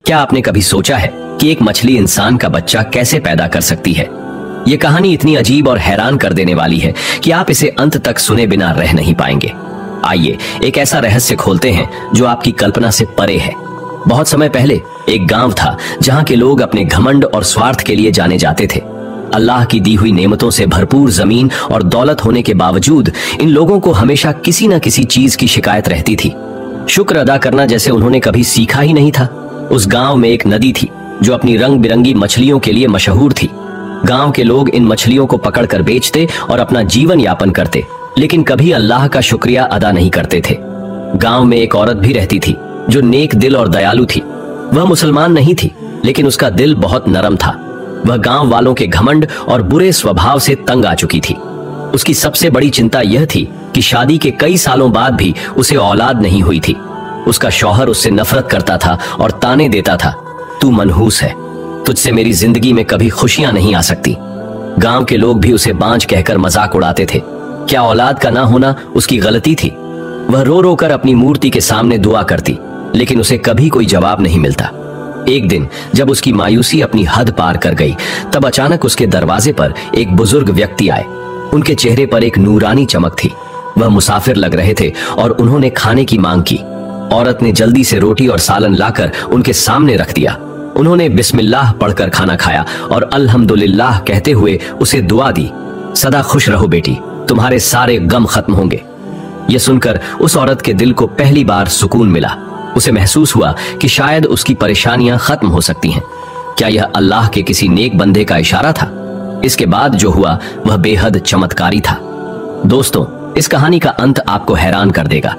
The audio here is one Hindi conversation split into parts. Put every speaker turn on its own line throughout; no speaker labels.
क्या आपने कभी सोचा है कि एक मछली इंसान का बच्चा कैसे पैदा कर सकती है? ये कहानी इतनी अजीब और हैरान कर देने वाली है कि आप इसे अंत तक सुने बिना रह नहीं पाएंगे। आइए एक ऐसा रहस्य खोलते हैं जो आपकी कल्पना से परे है। बहुत समय पहले एक गांव था जहां के लोग अपने घमंड और स्वार्थ के लिए जाने जाते थे। अल्लाह की दी हुई नेमतों से भरपूर जमीन और दौलत होने के बावजूद इन लोगों को हमेशा किसी न किसी चीज की शिकायत रहती थी। शुक्र अदा करना जैसे उन्होंने कभी सीखा ही नहीं था। उस गांव में एक नदी थी जो अपनी रंग बिरंगी मछलियों के लिए मशहूर थी। गांव के लोग इन मछलियों को पकड़कर बेचते और अपना जीवन यापन करते, लेकिन कभी अल्लाह का शुक्रिया अदा नहीं करते थे। गांव में एक औरत भी रहती थी जो नेक दिल और दयालु थी। वह मुसलमान नहीं थी, लेकिन उसका दिल बहुत नरम था। वह गांव वालों के घमंड और बुरे स्वभाव से तंग आ चुकी थी। उसकी सबसे बड़ी चिंता यह थी कि शादी के कई सालों बाद भी उसे औलाद नहीं हुई थी। उसका शौहर उससे नफरत करता था और ताने देता था, तू मनहूस है, तुझसे मेरी जिंदगी में कभी खुशियां नहीं आ सकती। गांव के लोग भी उसे बांझ कहकर मजाक उड़ाते थे। क्या औलाद का ना होना उसकी गलती थी? वह रो रो कर अपनी मूर्ति के सामने दुआ करती, लेकिन उसे कभी कोई जवाब नहीं मिलता। एक दिन जब उसकी मायूसी अपनी हद पार कर गई, तब अचानक उसके दरवाजे पर एक बुजुर्ग व्यक्ति आए। उनके चेहरे पर एक नूरानी चमक थी। वह मुसाफिर लग रहे थे और उन्होंने खाने की मांग की। औरत ने जल्दी से रोटी और सालन लाकर उनके सामने रख दिया। उन्होंने बिस्मिल्लाह पढ़कर खाना खाया और अल्हम्दुलिल्लाह कहते हुए उसे दुआ दी। सदा खुश रहो बेटी, तुम्हारे सारे गम खत्म होंगे। यह सुनकर उस औरत के दिल को पहली बार सुकून मिला। उसे महसूस हुआ कि शायद उसकी परेशानियां खत्म हो सकती हैं। क्या यह अल्लाह के किसी नेक बंदे का इशारा था? इसके बाद जो हुआ वह बेहद चमत्कारी था। दोस्तों, इस कहानी का अंत आपको हैरान कर देगा।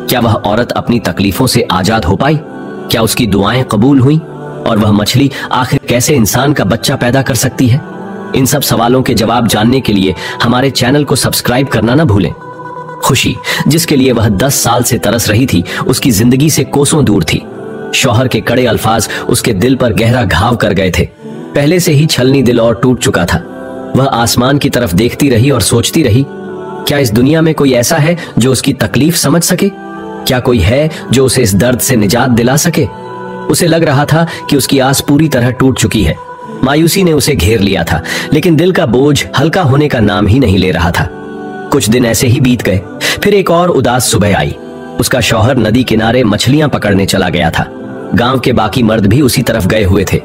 क्या वह औरत अपनी तकलीफों से आजाद हो पाई? क्या उसकी दुआएं कबूल हुई? और वह मछली आखिर कैसे इंसान का बच्चा पैदा कर सकती है? इन सब सवालों के जवाब जानने के लिए हमारे चैनल को सब्सक्राइब करना ना भूलें। खुशी, जिसके लिए वह 10 साल से तरस रही थी, उसकी जिंदगी से कोसों दूर थी। शौहर के कड़े अल्फाज उसके दिल पर गहरा घाव कर गए थे। पहले से ही छलनी दिल और टूट चुका था। वह आसमान की तरफ देखती रही और सोचती रही, क्या इस दुनिया में कोई ऐसा है जो उसकी तकलीफ समझ सके? क्या कोई है जो उसे इस दर्द से निजात दिला सके? उसे लग रहा था कि उसकी आस पूरी तरह टूट चुकी है। मायूसी ने उसे घेर लिया था, लेकिन दिल का बोझ हल्का होने का नाम ही नहीं ले रहा था। कुछ दिन ऐसे ही बीत गए। फिर एक और उदास सुबह आई। उसका शौहर नदी किनारे मछलियां पकड़ने चला गया था। गांव के बाकी मर्द भी उसी तरफ गए हुए थे।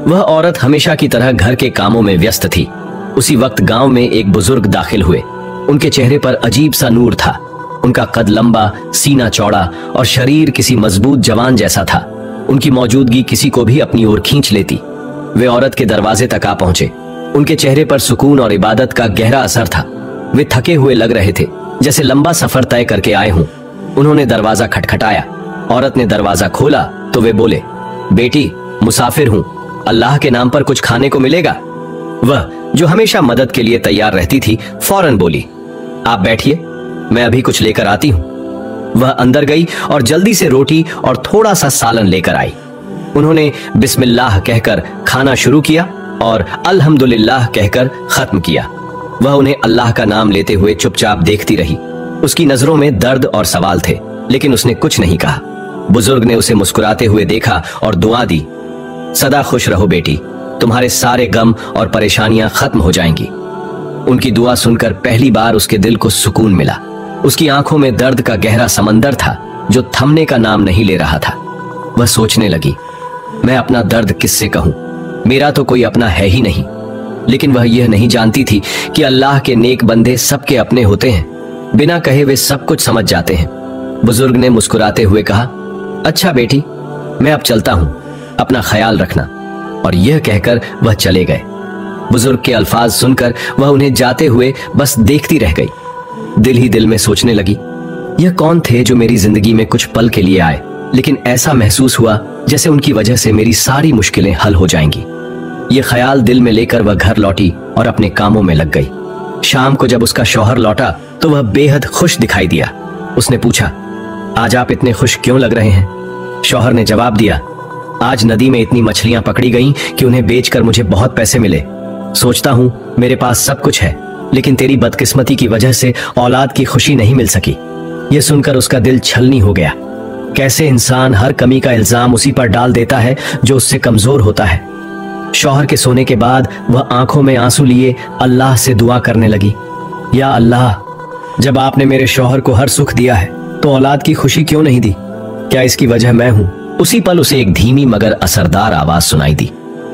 वह औरत हमेशा की तरह घर के कामों में व्यस्त थी। उसी वक्त गांव में एक बुजुर्ग दाखिल हुए। उनके चेहरे पर अजीब सा नूर था। उनका कद लंबा, सीना चौड़ा और शरीर किसी मजबूत जवान जैसा था। उनकी मौजूदगी किसी को भी अपनी ओर खींच लेती। वे औरत के दरवाजे तक आ पहुंचे। उनके चेहरे पर सुकून और इबादत का गहरा असर था। वे थके हुए लग रहे थे, जैसे लंबा सफर तय करके आए हों। उन्होंने दरवाजा खटखटाया। औरत ने दरवाजा खोला तो वे बोले, बेटी, मुसाफिर हूं, अल्लाह के नाम पर कुछ खाने को मिलेगा? वह, जो हमेशा मदद के लिए तैयार रहती थी, फौरन बोली, आप बैठिए, मैं अभी कुछ लेकर आती हूं। वह अंदर गई और जल्दी से रोटी और थोड़ा सा सालन लेकर आई। उन्होंने बिस्मिल्लाह कहकर खाना शुरू किया और अल्हम्दुलिल्लाह कहकर खत्म किया। वह उन्हें अल्लाह का नाम लेते हुए चुपचाप देखती रही। उसकी नजरों में दर्द और सवाल थे, लेकिन उसने कुछ नहीं कहा। बुजुर्ग ने उसे मुस्कुराते हुए देखा और दुआ दी, सदा खुश रहो बेटी, तुम्हारे सारे गम और परेशानियां खत्म हो जाएंगी। उनकी दुआ सुनकर पहली बार उसके दिल को सुकून मिला। उसकी आंखों में दर्द का गहरा समंदर था जो थमने का नाम नहीं ले रहा था। वह सोचने लगी, मैं अपना दर्द किससे कहूं? मेरा तो कोई अपना है ही नहीं। लेकिन वह यह नहीं जानती थी कि अल्लाह के नेक बंदे सबके अपने होते हैं। बिना कहे वे सब कुछ समझ जाते हैं। बुजुर्ग ने मुस्कुराते हुए कहा, अच्छा बेटी, मैं अब चलता हूं, अपना ख्याल रखना। और यह कहकर वह चले गए। बुजुर्ग के अल्फाज सुनकर वह उन्हें जाते हुए बस देखती रह गई। दिल ही दिल में सोचने लगी, यह कौन थे जो मेरी जिंदगी में कुछ पल के लिए आए, लेकिन ऐसा महसूस हुआ जैसे उनकी वजह से मेरी सारी मुश्किलें हल हो जाएंगी। यह ख्याल दिल में लेकर वह घर लौटी और अपने कामों में लग गई। शाम को जब उसका शौहर लौटा तो वह बेहद खुश दिखाई दिया। उसने पूछा, आज आप इतने खुश क्यों लग रहे हैं? शौहर ने जवाब दिया, आज नदी में इतनी मछलियां पकड़ी गईं कि उन्हें बेचकर मुझे बहुत पैसे मिले। सोचता हूं मेरे पास सब कुछ है, लेकिन तेरी बदकिस्मती की वजह से औलाद की खुशी नहीं मिल सकी। यह सुनकर उसका दिल छलनी हो गया। कैसे इंसान हर कमी का इल्जाम उसी पर डाल देता है जो उससे कमजोर होता है। शौहर के सोने के बाद वह आंखों में आंसू लिए अल्लाह से दुआ करने लगी, या अल्लाह, जब आपने मेरे शौहर को हर सुख दिया है तो औलाद की खुशी क्यों नहीं दी? क्या इसकी वजह मैं हूं? उसी पल उसे एक धीमी मगर असरदार आवाज सुनाई दी।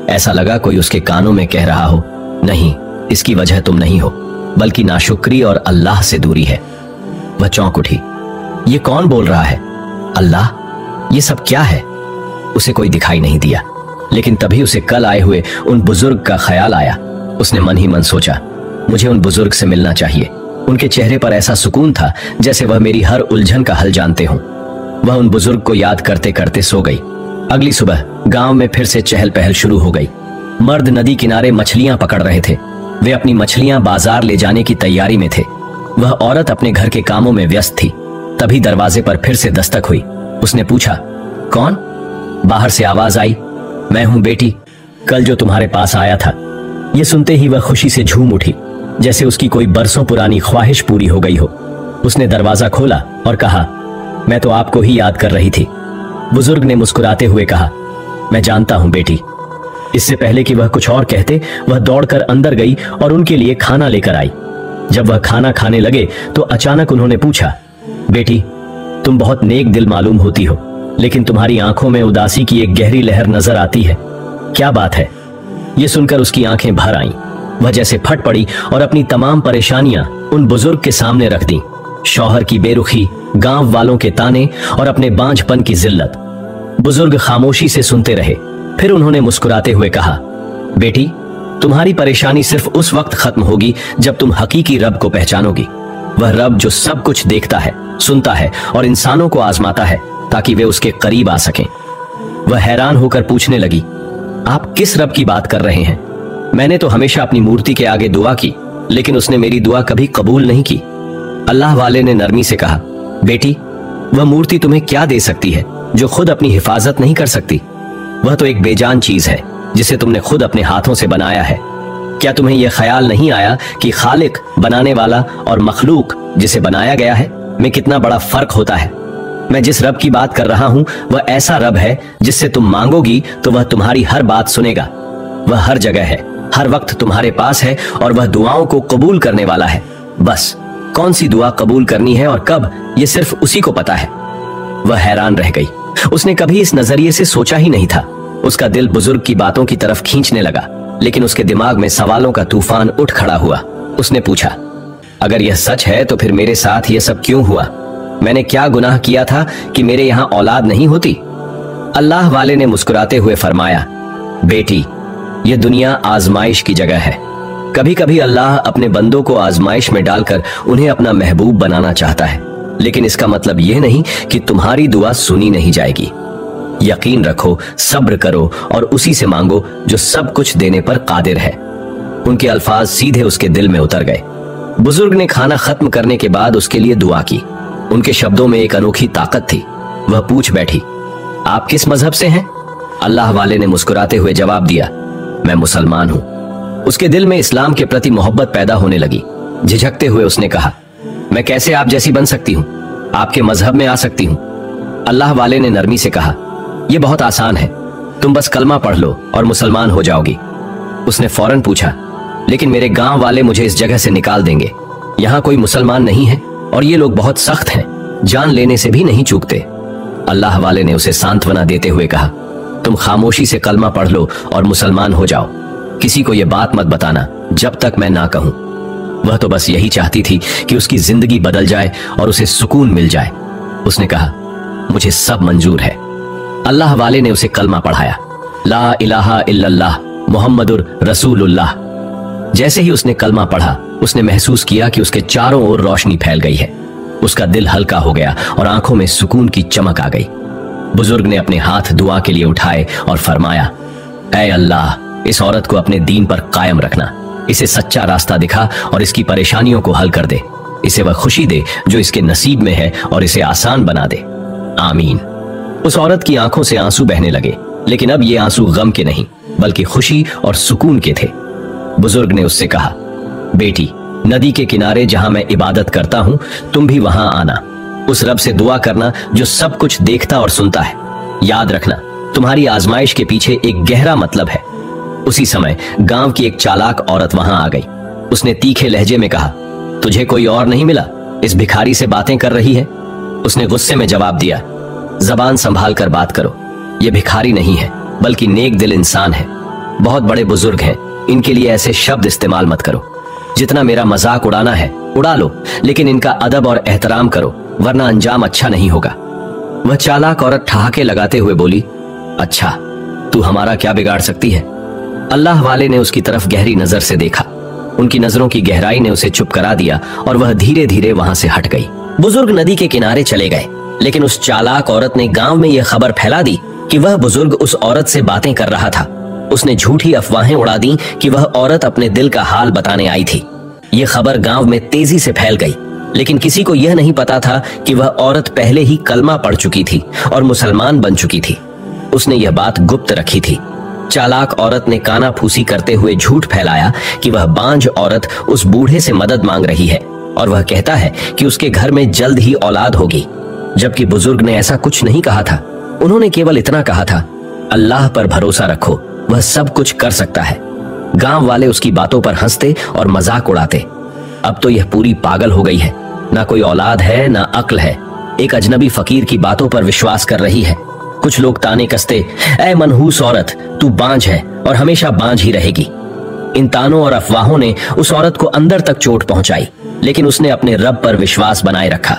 ऐसा लगा कोई उसके कानों में कह रहा हो, नहीं, इसकी वजह तुम नहीं हो, बल्कि नाशुक्री और अल्लाह से दूरी है। वह चौंक उठी। ये कौन बोल रहा है? अल्लाह? ये सब क्या है? उसे कोई दिखाई नहीं दिया, लेकिन तभी उसे कल आए हुए उन बुजुर्ग का ख्याल आया। उसने मन ही मन सोचा, मुझे उन बुजुर्ग से मिलना चाहिए। उनके चेहरे पर ऐसा सुकून था जैसे वह मेरी हर उलझन का हल जानते हों। वह उन बुजुर्ग को याद करते करते सो गई। अगली सुबह गांव में फिर से चहल पहल शुरू हो गई। मर्द नदी किनारे मछलियां पकड़ रहे थे। वे अपनी मछलियां बाजार ले जाने की तैयारी में थे। वह औरत अपने घर के कामों में व्यस्त थी। तभी दरवाजे पर फिर से दस्तक हुई। उसने पूछा, कौन? बाहर से आवाज आई, मैं हूं बेटी, कल जो तुम्हारे पास आया था। यह सुनते ही वह खुशी से झूम उठी, जैसे उसकी कोई बरसों पुरानी ख्वाहिश पूरी हो गई हो। उसने दरवाजा खोला और कहा, मैं तो आपको ही याद कर रही थी। बुजुर्ग ने मुस्कुराते हुए कहा, मैं जानता हूं बेटी। इससे पहले कि वह कुछ और कहते, वह दौड़कर अंदर गई और उनके लिए खाना लेकर आई। जब वह खाना खाने लगे तो अचानक उन्होंने पूछा, बेटी, तुम बहुत नेक दिल मालूम होती हो, लेकिन तुम्हारी आंखों में उदासी की एक गहरी लहर नजर आती है। क्या बात है? यह सुनकर उसकी आंखें भर आईं। वह जैसे फट पड़ी और अपनी तमाम परेशानियां उन बुजुर्ग के सामने रख दी। शौहर की बेरुखी, गांव वालों के ताने और अपने बांझपन की जिल्लत। बुजुर्ग खामोशी से सुनते रहे। फिर उन्होंने मुस्कुराते हुए कहा, बेटी, तुम्हारी परेशानी सिर्फ उस वक्त खत्म होगी जब तुम हकीकी रब को पहचानोगी। वह रब जो सब कुछ देखता है, सुनता है और इंसानों को आजमाता है ताकि वे उसके करीब आ सकें। वह हैरान होकर पूछने लगी, आप किस रब की बात कर रहे हैं? मैंने तो हमेशा अपनी मूर्ति के आगे दुआ की, लेकिन उसने मेरी दुआ कभी कबूल नहीं की। अल्लाह वाले ने नरमी से कहा, बेटी, वह मूर्ति तुम्हें क्या दे सकती है जो खुद अपनी हिफाजत नहीं कर सकती? वह तो एक बेजान चीज है जिसे तुमने खुद अपने हाथों से बनाया है। क्या तुम्हें यह ख्याल नहीं आया कि खालिक, बनाने वाला, और मखलूक, जिसे बनाया गया है, में कितना बड़ा फर्क होता है? मैं जिस रब की बात कर रहा हूं वह ऐसा रब है जिससे तुम मांगोगी तो वह तुम्हारी हर बात सुनेगा। वह हर जगह है, हर वक्त तुम्हारे पास है और वह दुआओं को कबूल करने वाला है। बस कौन सी दुआ कबूल करनी है और कब, यह सिर्फ उसी को पता है। वह हैरान रह गई। उसने कभी इस नजरिए से सोचा ही नहीं था। उसका दिल बुजुर्ग की बातों की तरफ खींचने लगा, लेकिन उसके दिमाग में सवालों का तूफान उठ खड़ा हुआ। उसने पूछा, अगर यह सच है तो फिर मेरे साथ यह सब क्यों हुआ? मैंने क्या गुनाह किया था कि मेरे यहां औलाद नहीं होती? अल्लाह वाले ने मुस्कुराते हुए फरमाया, बेटी, यह दुनिया आजमाइश की जगह है। कभी कभी अल्लाह अपने बंदों को आजमाइश में डालकर उन्हें अपना महबूब बनाना चाहता है, लेकिन इसका मतलब यह नहीं कि तुम्हारी दुआ सुनी नहीं जाएगी। यकीन रखो, सब्र करो और उसी से मांगो जो सब कुछ देने पर कादिर है। उनके अल्फाज सीधे उसके दिल में उतर गए। बुजुर्ग ने खाना खत्म करने के बाद उसके लिए दुआ की। उनके शब्दों में एक अनोखी ताकत थी। वह पूछ बैठी, आप किस मजहब से हैं? अल्लाह वाले ने मुस्कुराते हुए जवाब दिया, मैं मुसलमान हूं। उसके दिल में इस्लाम के प्रति मोहब्बत पैदा होने लगी। झिझकते हुए उसने कहा, मैं कैसे आप जैसी बन सकती हूं? आपके मजहब में आ सकती हूं? अल्लाह वाले ने नरमी से कहा, यह बहुत आसान है, तुम बस कलमा पढ़ लो और मुसलमान हो जाओगी। उसने फौरन पूछा, लेकिन मेरे गांव वाले मुझे इस जगह से निकाल देंगे। यहां कोई मुसलमान नहीं है और ये लोग बहुत सख्त हैं, जान लेने से भी नहीं चूकते। अल्लाह वाले ने उसे सांत्वना देते हुए कहा, तुम खामोशी से कलमा पढ़ लो और मुसलमान हो जाओ। किसी को यह बात मत बताना जब तक मैं ना कहूं। वह तो बस यही चाहती थी कि उसकी जिंदगी बदल जाए और उसे सुकून मिल जाए। उसने कहा, मुझे सब मंजूर है। अल्लाह वाले ने उसे कलमा पढ़ाया, ला इलाहा इल्लल्लाह मुहम्मदुर रसूलुल्लाह। जैसे ही उसने कलमा पढ़ा, उसने महसूस किया कि उसके चारों ओर रोशनी फैल गई है। उसका दिल हल्का हो गया और आंखों में सुकून की चमक आ गई। बुजुर्ग ने अपने हाथ दुआ के लिए उठाए और फरमाया, ऐ अल्लाह, इस औरत को अपने दीन पर कायम रखना, इसे सच्चा रास्ता दिखा और इसकी परेशानियों को हल कर दे। इसे वह खुशी दे जो इसके नसीब में है और इसे आसान बना दे। आमीन। उस औरत की आंखों से आंसू बहने लगे, लेकिन अब ये आंसू गम के नहीं बल्कि खुशी और सुकून के थे। बुजुर्ग ने उससे कहा, बेटी, नदी के किनारे जहां मैं इबादत करता हूं, तुम भी वहां आना। उस रब से दुआ करना जो सब कुछ देखता और सुनता है। याद रखना, तुम्हारी आजमाइश के पीछे एक गहरा मतलब है। उसी समय गांव की एक चालाक औरत वहां आ गई। उसने तीखे लहजे में कहा, तुझे कोई और नहीं मिला? इस भिखारी से बातें कर रही है। उसने गुस्से में जवाब दिया, जबान संभाल कर बात करो। ये भिखारी नहीं है, बल्कि नेक दिल इंसान है। बहुत बड़े बुजुर्ग हैं, इनके लिए ऐसे शब्द इस्तेमाल मत करो। जितना मेरा मजाक उड़ाना है उड़ा लो, लेकिन इनका अदब और एहतराम करो, वरना अंजाम अच्छा नहीं होगा। वह चालाक औरत ठहाके लगाते हुए बोली, अच्छा, तू हमारा क्या बिगाड़ सकती है? अल्लाह वाले ने उसकी तरफ गहरी नजर से देखा। उनकी नजरों की गहराई ने उसे चुप करा दिया और वह धीरे धीरे वहां से हट गई। बुजुर्ग नदी के किनारे चले गए, लेकिन उस चालाक औरत ने गांव में यह खबर फैला दी कि वह बुजुर्ग उस औरत से बातें कर रहा था। उसने झूठी अफवाहें उड़ा दी कि वह औरत अपने दिल का हाल बताने आई थी। यह खबर गांव में तेजी से फैल गई, लेकिन किसी को यह नहीं पता था कि वह औरत पहले ही कलमा पढ़ चुकी थी और मुसलमान बन चुकी थी। उसने यह बात गुप्त रखी थी। चालाक औरत ने कानाफूसी करते हुए झूठ फैलाया कि वह बांझ औरत उस बूढ़े से मदद मांग रही है और वह कहता है कि उसके घर में जल्द ही औलाद होगी, जबकि बुजुर्ग ने ऐसा कुछ नहीं कहा था। उन्होंने केवल इतना कहा था, अल्लाह पर भरोसा रखो, वह सब कुछ कर सकता है। गांव वाले उसकी बातों पर हंसते और मजाक उड़ाते। अब तो यह पूरी पागल हो गई है, ना कोई औलाद है ना अक्ल है। एक अजनबी फकीर की बातों पर विश्वास कर रही है। कुछ लोग ताने कसते, ऐ मनहूस औरत, तू बांझ है और हमेशा बांझ ही रहेगी। इन तानों और अफवाहों ने उस औरत को अंदर तक चोट पहुंचाई, लेकिन उसने अपने रब पर विश्वास बनाए रखा।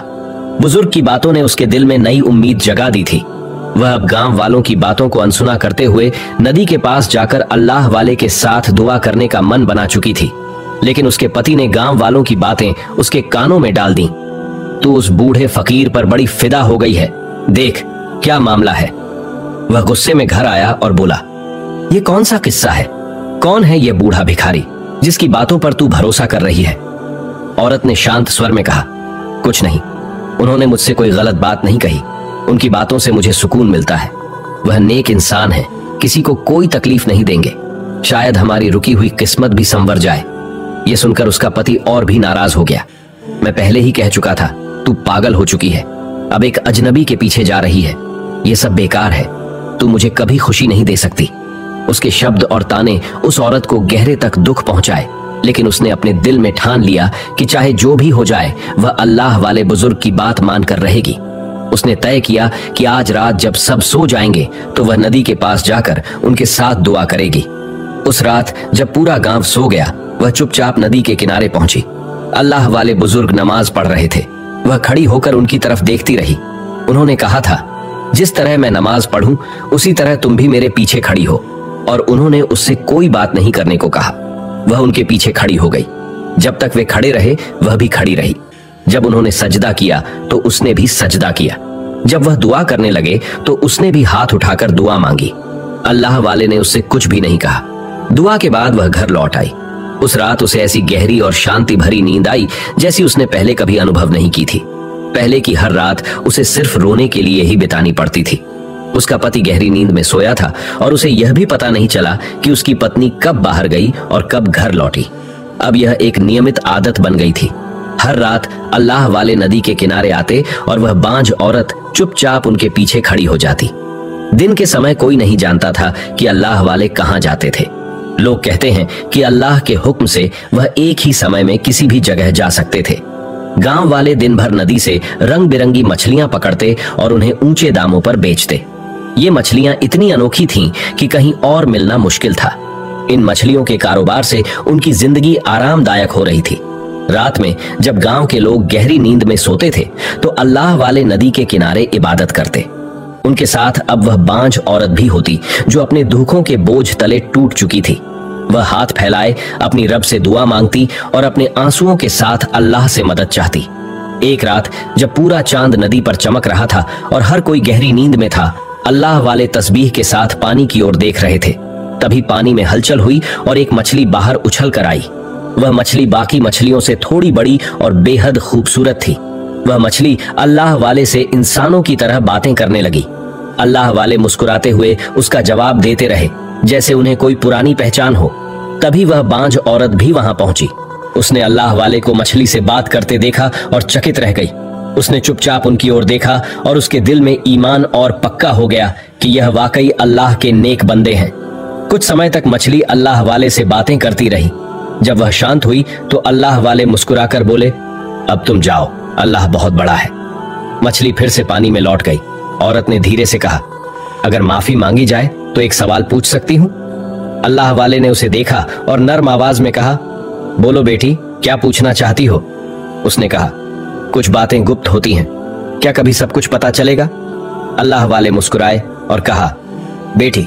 बुजुर्ग की बातों ने उसके दिल में नई उम्मीद जगा दी थी। वह अब गांव वालों की बातों को अनसुना करते हुए नदी के पास जाकर अल्लाह वाले के साथ दुआ करने का मन बना चुकी थी। लेकिन उसके पति ने गांव वालों की बातें उसके कानों में डाल दी। तू उस बूढ़े फकीर पर बड़ी फिदा हो गई है, देख क्या मामला है। वह गुस्से में घर आया और बोला, ये कौन सा किस्सा है? कौन है यह बूढ़ा भिखारी जिसकी बातों पर तू भरोसा कर रही है? औरत ने शांत स्वर में कहा, कुछ नहीं, उन्होंने मुझसे कोई गलत बात नहीं कही। उनकी बातों से मुझे सुकून मिलता है। वह नेक इंसान है, किसी को कोई तकलीफ नहीं देंगे। शायद हमारी रुकी हुई किस्मत भी संवर जाए। यह सुनकर उसका पति और भी नाराज हो गया। मैं पहले ही कह चुका था, तू पागल हो चुकी है, अब एक अजनबी के पीछे जा रही है। यह सब बेकार है, तू मुझे कभी खुशी नहीं दे सकती। उसके शब्द और ताने उस औरत को गहरे तक दुख पहुंचाए, लेकिन उसने अपने दिल में ठान लिया कि चाहे जो भी हो जाए वह अल्लाह वाले बुजुर्ग की बात मानकर रहेगी। उसने तय किया कि आज रात जब सब सो जाएंगे तो वह नदी के पास जाकर उनके साथ दुआ करेगी। उस रात जब पूरा गांव सो गया, वह चुपचाप नदी के किनारे पहुंची। अल्लाह वाले बुजुर्ग नमाज पढ़ रहे थे। वह खड़ी होकर उनकी तरफ देखती रही। उन्होंने कहा था, जिस तरह मैं नमाज पढ़ूं उसी तरह तुम भी मेरे पीछे खड़ी हो। और उन्होंने उससे कोई बात नहीं करने को कहा। वह उनके पीछे खड़ी हो गई। जब तक वे खड़े रहे वह भी खड़ी रही। जब उन्होंने सजदा किया तो उसने भी सजदा किया। जब वह दुआ करने लगे तो उसने भी हाथ उठाकर दुआ मांगी। अल्लाह वाले ने उससे कुछ भी नहीं कहा। दुआ के बाद वह घर लौट आई। उस रात उसे ऐसी गहरी और शांति भरी नींद आई जैसी उसने पहले कभी अनुभव नहीं की थी। पहले की हर रात उसे सिर्फ रोने के लिए ही बितानी पड़ती थी। उसका पति गहरी नींद में सोया था और उसे यह भी पता नहीं चला कि उसकी पत्नी कब बाहर गई और कब घर लौटी। अब यह एक नियमित आदत बन गई थी। हर रात अल्लाह वाले नदी के किनारे आते और वह बांझ औरत चुपचाप उनके पीछे खड़ी हो जाती। दिन के समय कोई नहीं जानता था कि अल्लाह वाले कहां जाते थे। लोग कहते हैं कि अल्लाह के हुक्म से वह एक ही समय में किसी भी जगह जा सकते थे। गांव वाले दिन भर नदी से रंग बिरंगी मछलियां पकड़ते और उन्हें ऊंचे दामों पर बेचते। ये मछलियां इतनी अनोखी थीं कि कहीं और मिलना मुश्किल था। इन मछलियों के कारोबार से उनकी जिंदगी आरामदायक हो रही थी। रात में जब गांव के लोग गहरी नींद में सोते थे तो अल्लाह वाले नदी के किनारे इबादत करते। उनके साथ अब वह बांझ औरत भी होती जो अपने दुखों के बोझ तले टूट चुकी थी। वह हाथ फैलाए अपनी रब से दुआ मांगती और अपने आंसुओं के साथ अल्लाह से मदद चाहती। एक रात जब पूरा चांद नदी पर चमक रहा था और हर कोई गहरी नींद में था, अल्लाह वाले तस्बीह के साथ पानी की ओर देख रहे थे। तभी पानी में हलचल हुई और एक मछली बाहर उछल कर आई। वह मछली बाकी मछलियों से थोड़ी बड़ी और बेहद खूबसूरत थी। वह मछली अल्लाह वाले से इंसानों की तरह बातें करने लगी। अल्लाह वाले मुस्कुराते हुए उसका जवाब देते रहे जैसे उन्हें कोई पुरानी पहचान हो। तभी वह बांझ औरत भी वहां पहुंची। उसने अल्लाह वाले को मछली से बात करते देखा और चकित रह गई। उसने चुपचाप उनकी ओर देखा और उसके दिल में ईमान और पक्का हो गया कि यह वाकई अल्लाह के नेक बंदे हैं। कुछ समय तक मछली अल्लाह वाले से बातें करती रही। जब वह शांत हुई तो अल्लाह वाले मुस्कुराकर बोले, अब तुम जाओ, अल्लाह बहुत बड़ा है। मछली फिर से पानी में लौट गई। औरत ने धीरे से कहा, अगर माफी मांगी जाए तो एक सवाल पूछ सकती हूं? अल्लाह वाले ने उसे देखा और नर्म आवाज में कहा, बोलो बेटी, क्या पूछना चाहती हो? उसने कहा, कुछ बातें गुप्त होती हैं, क्या कभी सब कुछ पता चलेगा? अल्लाह वाले मुस्कुराए और कहा, बेटी,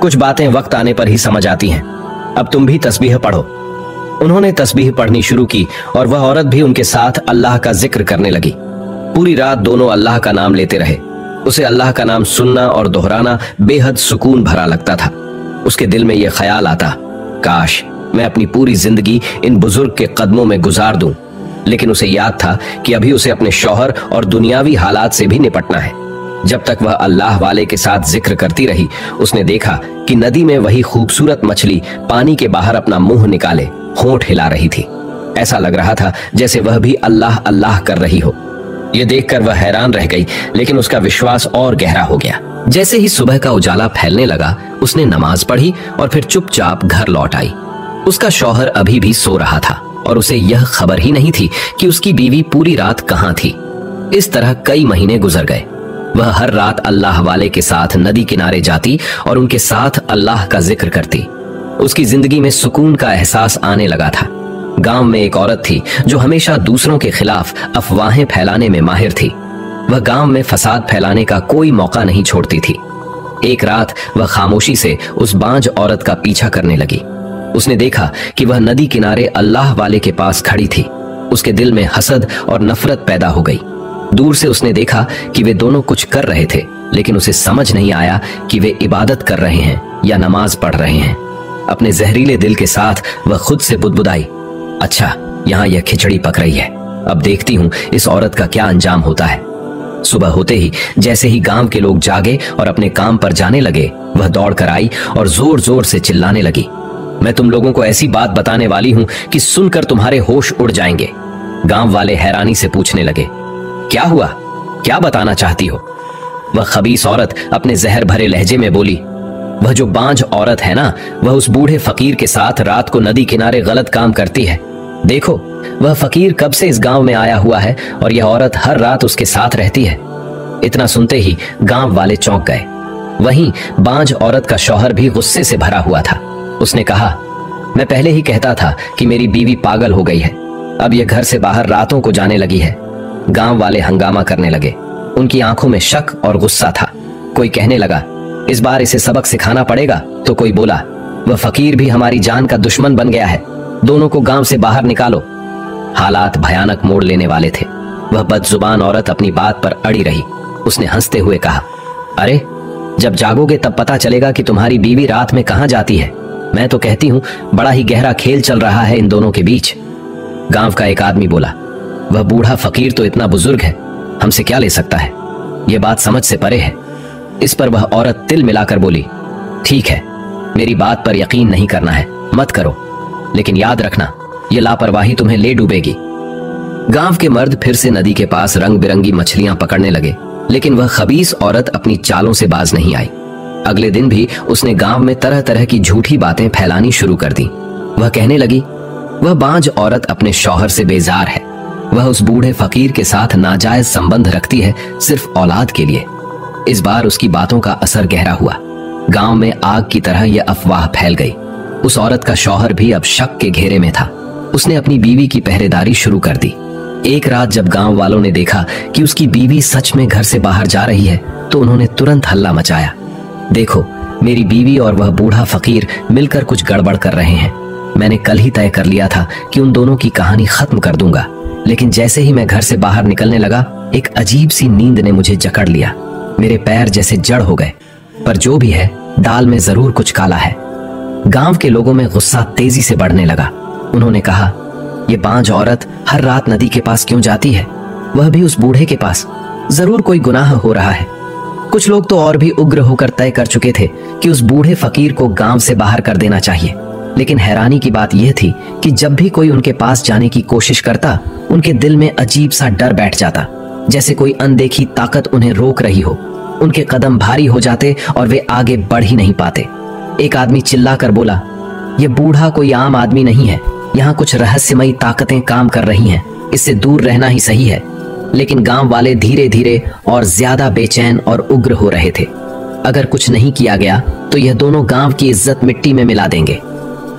कुछ बातें वक्त आने पर ही समझ आती हैं। अब तुम भी तस्बीह पढ़ो। उन्होंने तस्बीह पढ़नी शुरू की और वह औरत भी उनके साथ अल्लाह का जिक्र करने लगी। पूरी रात दोनों अल्लाह का नाम लेते रहे। उसे अल्लाह का नाम सुनना और दोहराना बेहद सुकून भरा लगता था। उसके दिल में यह ख्याल आता, काश मैं अपनी पूरी जिंदगी इन बुजुर्ग के कदमों में गुजार दूं। लेकिन उसे याद था कि अभी उसे अपने शौहर और दुनियावी हालात से भी निपटना है। जब तक वह अल्लाह वाले के साथ जिक्र करती रही, उसने देखा कि नदी में वही खूबसूरत मछली पानी के बाहर अपना मुंह निकाले होंठ हिला रही थी। ऐसा लग रहा था जैसे वह भी अल्लाह अल्लाह कर रही हो। यह देखकर वह हैरान रह गई, लेकिन उसका विश्वास और गहरा हो गया। जैसे ही सुबह का उजाला फैलने लगा, उसने नमाज पढ़ी और फिर चुपचाप घर लौट आई। उसका शौहर अभी भी सो रहा था और उसे यह खबर ही नहीं थी कि उसकी बीवी पूरी रात कहां थी। इस तरह कई महीने गुजर गए। वह हर रात अल्लाह वाले के साथ नदी किनारे जाती और उनके साथ अल्लाह का जिक्र करती। उसकी जिंदगी में सुकून का एहसास आने लगा था। गांव में एक औरत थी जो हमेशा दूसरों के खिलाफ अफवाहें फैलाने में माहिर थी। वह गांव में फसाद फैलाने का कोई मौका नहीं छोड़ती थी। एक रात वह खामोशी से उस बांझ औरत का पीछा करने लगी। उसने देखा कि वह नदी किनारे अल्लाह वाले के पास खड़ी थी। उसके दिल में हसद और नफरत पैदा हो गई। दूर से उसने देखा कि वे दोनों कुछ कर रहे थे, लेकिन उसे समझ नहीं आया कि वे इबादत कर रहे हैं या नमाज पढ़ रहे हैं। अपने जहरीले दिल के साथ वह खुद से बुदबुदाई, अच्छा, यहाँ यह खिचड़ी पक रही है, अब देखती हूँ इस औरत का क्या अंजाम होता है। सुबह होते ही जैसे ही गांव के लोग जागे और अपने काम पर जाने लगे, वह दौड़ कर आई और जोर जोर से चिल्लाने लगी, मैं तुम लोगों को ऐसी बात बताने वाली हूं कि सुनकर तुम्हारे होश उड़ जाएंगे। गांव वाले हैरानी से पूछने लगे, क्या हुआ, क्या बताना चाहती हो? वह खबीस औरत अपने जहर भरे लहजे में बोली, वह जो बांझ औरत है ना, वह उस बूढ़े फकीर के साथ रात को नदी किनारे गलत काम करती है। देखो, वह फकीर कब से इस गांव में आया हुआ है और यह औरत हर रात उसके साथ रहती है। इतना सुनते ही गांव वाले चौंक गए। वहीं बांझ औरत का शौहर भी गुस्से से भरा हुआ था। उसने कहा, मैं पहले ही कहता था कि मेरी बीवी पागल हो गई है, अब यह घर से बाहर रातों को जाने लगी है। गांव वाले हंगामा करने लगे। उनकी आंखों में शक और गुस्सा था। कोई कहने लगा, इस बार इसे सबक सिखाना पड़ेगा, तो कोई बोला, वह फकीर भी हमारी जान का दुश्मन बन गया है, दोनों को गांव से बाहर निकालो। हालात भयानक मोड़ लेने वाले थे। वह बदजुबान औरत अपनी बात पर अड़ी रही। उसने हंसते हुए कहा, अरे, जब जागोगे तब पता चलेगा कि तुम्हारी बीवी रात में कहां जाती है। मैं तो कहती हूं बड़ा ही गहरा खेल चल रहा है इन दोनों के बीच। गांव का एक आदमी बोला, वह बूढ़ा फकीर तो इतना बुजुर्ग है, हमसे क्या ले सकता है, यह बात समझ से परे है। इस पर वह औरत तिल मिलाकर बोली, ठीक है, मेरी बात पर यकीन नहीं करना है, मत करो, लेकिन याद रखना, यह लापरवाही तुम्हें ले डूबेगी। गांव के मर्द फिर से नदी के पास रंग बिरंगी मछलियां पकड़ने लगे, लेकिन वह खबीस औरत अपनी चालों से बाज नहीं आई। अगले दिन भी उसने गांव में तरह तरह की झूठी बातें फैलानी शुरू कर दी। वह कहने लगी, वह बांझ औरत अपने शौहर से बेजार है, वह उस बूढ़े फकीर के साथ नाजायज संबंध रखती है सिर्फ औलाद के लिए। इस बार उसकी बातों का असर गहरा हुआ। गांव में आग की तरह यह अफवाह फैल गई। उस औरत का शौहर भी अब शक के घेरे में था। उसने अपनी बीवी की पहरेदारी शुरू कर दी। एक रात जब गांव वालों ने देखा कि उसकी बीवी सच में घर से बाहर जा रही है, तो उन्होंने तुरंत हल्ला मचाया, देखो, मेरी बीवी और वह बूढ़ा फकीर मिलकर कुछ गड़बड़ कर रहे हैं। मैंने कल ही तय कर लिया था कि उन दोनों की कहानी खत्म कर दूंगा, लेकिन जैसे ही मैं घर से बाहर निकलने लगा, एक अजीब सी नींद ने मुझे जकड़ लिया। मेरे पैर जैसे जड़ हो गए। पर जो भी है, दाल में जरूर कुछ काला है। गांव के लोगों में गुस्सा तेजी से बढ़ने लगा। उन्होंने कहा, ये बांझ औरत हर रात नदी के पास क्यों जाती है, वह भी उस बूढ़े के पास, जरूर कोई गुनाह हो रहा है। कुछ लोग तो और भी उग्र होकर तय कर चुके थे कि उस बूढ़े फकीर को गांव से बाहर कर देना चाहिए। लेकिन हैरानी की बात यह थी कि जब भी कोई उनके पास जाने की कोशिश करता, उनके दिल में अजीब सा डर बैठ जाता। जैसे कोई अनदेखी ताकत उन्हें रोक रही हो। उनके कदम भारी हो जाते और वे आगे बढ़ ही नहीं पाते। एक आदमी चिल्लाकर बोला, यह बूढ़ा कोई आम आदमी नहीं है, यहाँ कुछ रहस्यमयी ताकतें काम कर रही हैं, इससे दूर रहना ही सही है। लेकिन गांव वाले धीरे धीरे और ज्यादा बेचैन और उग्र हो रहे थे। अगर कुछ नहीं किया गया तो यह दोनों गांव की इज्जत मिट्टी में मिला देंगे।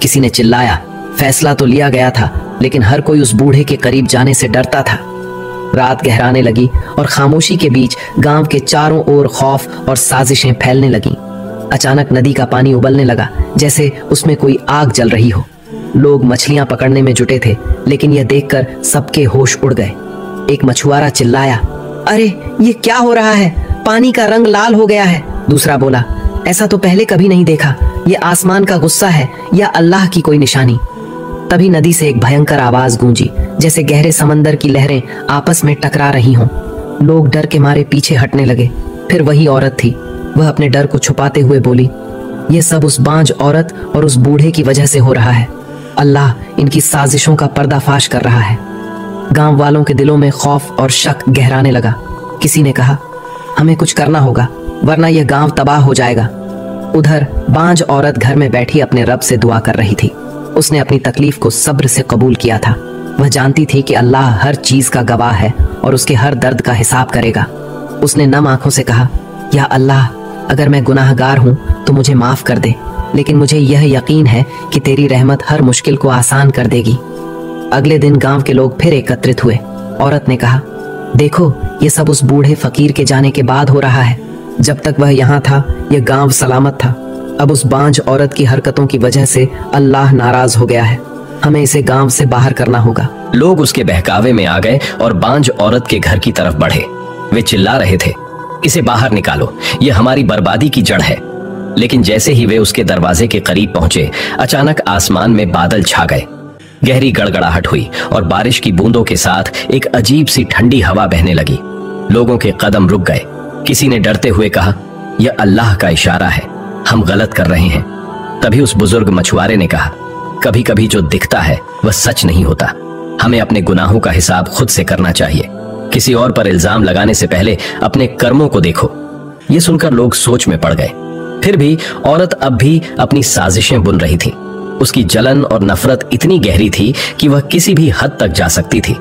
किसी ने चिल्लाया, फैसला तो लिया गया था, लेकिन हर कोई उस बूढ़े के करीब जाने से डरता था। रात गहराने लगी और खामोशी के बीच गांव के चारों ओर खौफ और साजिशें फैलने लगीं। अचानक नदी का पानी उबलने लगा, जैसे उसमें कोई आग जल रही हो। लोग मछलियां पकड़ने में जुटे थे, लेकिन यह देखकर सबके होश उड़ गए। एक मछुआरा चिल्लाया, अरे ये क्या हो रहा है, पानी का रंग लाल हो गया है। दूसरा बोला, ऐसा तो पहले कभी नहीं देखा, ये आसमान का गुस्सा है या अल्लाह की कोई निशानी। तभी नदी से एक भयंकर आवाज गूंजी, जैसे गहरे समंदर की लहरें आपस में टकरा रही हों। लोग डर के मारे पीछे हटने लगे। फिर वही औरत थी। वह अपने डर को छुपाते हुए बोली, ये सब उस बांझ औरत और उस बूढ़े की वजह से हो रहा है। अल्लाह इनकी साजिशों का पर्दाफाश कर रहा है। गांव वालों के दिलों में खौफ और शक गहराने लगा। किसी ने कहा, हमें कुछ करना होगा, वरना यह गांव तबाह हो जाएगा। उधर बांझ औरत घर में बैठी अपने रब से दुआ कर रही थी। उसने अपनी तकलीफ को सब्र से कबूल किया था। वह जानती थी कि अल्लाह हर चीज का गवाह है और उसके हर दर्द का हिसाब करेगा। उसने नम आंखों से कहा, या अल्लाह, अगर मैं गुनाहगार हूं तो मुझे माफ कर दे, लेकिन मुझे यह यकीन है कि तेरी रहमत हर मुश्किल को आसान कर देगी। अगले दिन गांव के लोग फिर एकत्रित हुए। औरत ने कहा, देखो, ये सब उस बूढ़े फकीर के जाने के बाद हो रहा है। जब तक वह यहाँ था यह गांव सलामत था। अब उस बांझ औरत की हरकतों की वजह से अल्लाह नाराज हो गया है। हमें इसे गांव से बाहर करना होगा।
लोग उसके बहकावे में आ गए और बांझ औरत के घर की तरफ बढ़े। वे चिल्ला रहे थे, इसे बाहर निकालो, यह हमारी बर्बादी की जड़ है। लेकिन जैसे ही वे उसके दरवाजे के करीब पहुंचे, अचानक आसमान में बादल छा गए। गहरी गड़गड़ाहट हुई और बारिश की बूंदों के साथ एक अजीब सी ठंडी हवा बहने लगी। लोगों के कदम रुक गए। किसी ने डरते हुए कहा, यह अल्लाह का इशारा है, हम गलत कर रहे हैं। तभी उस बुजुर्ग मछुआरे ने कहा, कभी कभी जो दिखता है वह सच नहीं होता। हमें अपने गुनाहों का हिसाब खुद से करना चाहिए। किसी और पर इल्जाम लगाने से पहले अपने कर्मों को देखो। ये सुनकर लोग सोच में पड़ गए। फिर भी औरत अब भी अपनी साजिशें बुन रही थी। उसकी जलन और नफरत इतनी गहरी थी कि वह किसी भी हद तक जा सकती थी।